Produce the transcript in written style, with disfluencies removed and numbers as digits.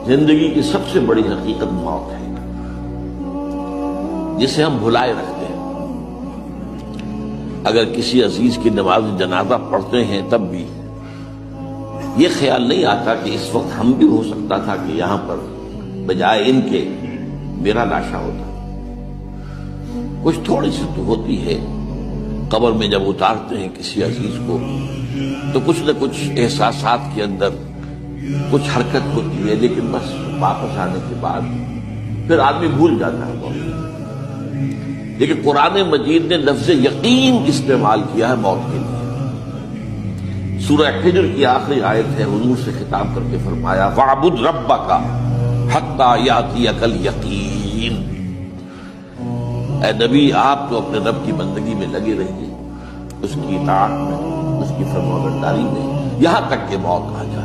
زندگی کی سب سے بڑی حقیقت موت ہے، جسے ہم بھلائے رکھتے ہیں۔ اگر کسی عزیز کی نماز جنازہ پڑھتے ہیں تب بھی یہ خیال نہیں آتا کہ اس وقت ہم بھی ہو سکتا تھا کہ یہاں پر بجائے ان کے میرا لاشا ہوتا۔ کچھ تھوڑی سی تو ہوتی ہے، قبر میں جب اتارتے ہیں کسی عزیز کو تو کچھ نہ کچھ احساسات کے اندر کچھ حرکت ہوتی ہے، لیکن بس واپس آنے کے بعد پھر آدمی بھول جاتا ہے موت۔ لیکن قرآن مجید نے لفظ یقین استعمال کیا ہے موت کے لیے۔ سورہ حجر کی آخری آیت ہے، حضور سے خطاب کر کے فرمایا وَاعْبُدْ رَبَّكَ حَتَّى يَأْتِيَكَ الْيَقِينُ۔ اے نبی، آپ تو اپنے رب کی بندگی میں لگے رہیے، اس کی اطاعت میں، اس کی فرمانبرداری میں، یہاں تک کہ موت آ جائے۔